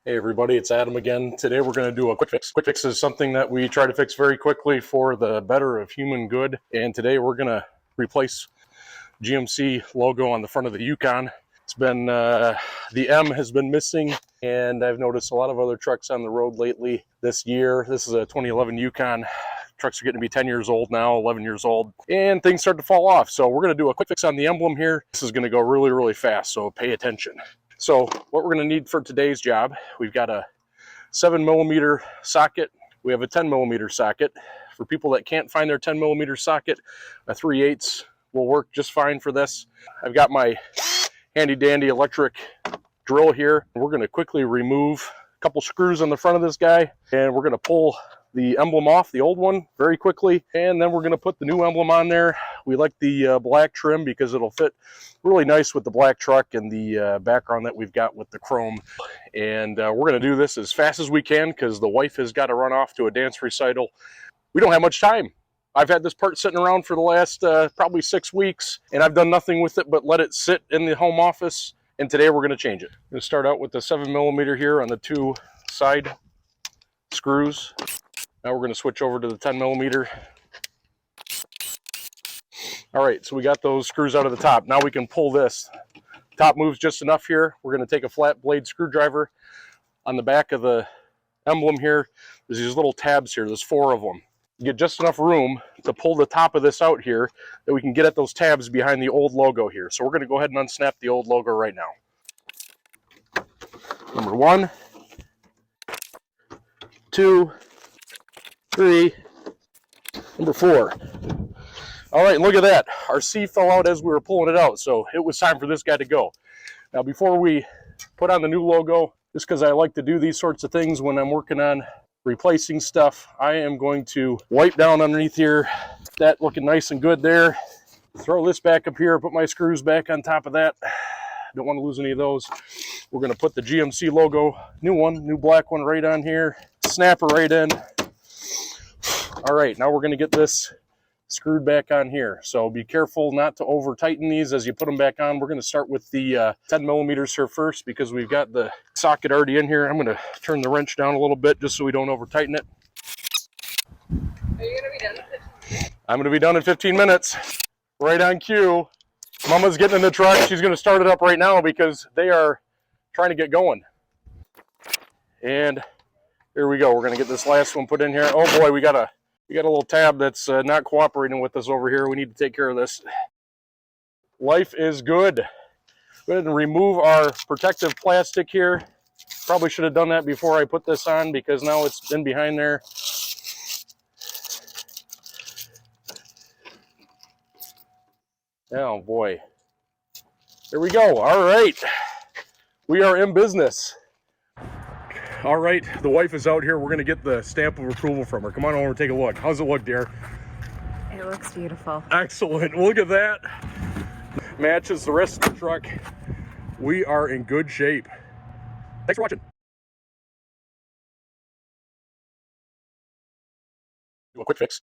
Hey everybody, it's Adam again. Today we're going to do a quick fix. Quick fix is something that we try to fix very quickly for the better of human good. And today we're going to replace GMC logo on the front of the Yukon. It's been, the M has been missing, and I've noticed a lot of other trucks on the road lately this year. This is a 2011 Yukon. Trucks are getting to be 10 years old now, 11 years old, and things start to fall off. So we're going to do a quick fix on the emblem here. This is going to go really, really fast, so pay attention. So what we're going to need for today's job, we've got a 7mm socket. We have a 10mm socket. For people that can't find their 10mm socket, a 3/8 will work just fine for this. I've got my handy dandy electric drill here. We're going to quickly remove a couple screws on the front of this guy, and we're going to pull the emblem off, the old one, very quickly, and then we're going to put the new emblem on there. We like the black trim because it'll fit really nice with the black truck and the background that we've got with the chrome. And we're going to do this as fast as we can because the wife has got to run off to a dance recital. We don't have much time. I've had this part sitting around for the last probably 6 weeks, and I've done nothing with it but let it sit in the home office, and today we're going to change it. I'm going to start out with the 7mm here on the 2 side screws. Now we're going to switch over to the 10mm. All right, so we got those screws out of the top. Now we can pull this. Top moves just enough here. We're going to take a flat blade screwdriver on the back of the emblem here. There's these little tabs here. There's 4 of them. You get just enough room to pull the top of this out here that we can get at those tabs behind the old logo here. So we're going to go ahead and unsnap the old logo right now. Number 1, 2, 3, number 4. All right, look at that. Our C fell out as we were pulling it out, so it was time for this guy to go. Now, before we put on the new logo, just because I like to do these sorts of things when I'm working on replacing stuff, I am going to wipe down underneath here. That looking nice and good there. Throw this back up here, put my screws back on top of that. Don't want to lose any of those. We're going to put the GMC logo, new black one right on here. Snap it right in. All right, now we're going to get this screwed back on here. So be careful not to over tighten these as you put them back on. We're going to start with the 10mm here first because we've got the socket already in here. I'm going to turn the wrench down a little bit just so we don't over tighten it. Are you going to be done in 15 minutes? I'm going to be done in 15 minutes. Right on cue. Mama's getting in the truck. She's going to start it up right now because they are trying to get going. And here we go. We're going to get this last one put in here. Oh boy, we got a little tab that's not cooperating with us over here. We need to take care of this. Life is good. Go ahead and remove our protective plastic here. Probably should have done that before I put this on because now it's been behind there. Oh boy. There we go. All right. We are in business. All right, the wife is out here. We're going to get the stamp of approval from her. Come on over and take a look. How's it look, dear? It looks beautiful. Excellent. Look at that. Matches the rest of the truck. We are in good shape. Thanks for watching. Do a quick fix.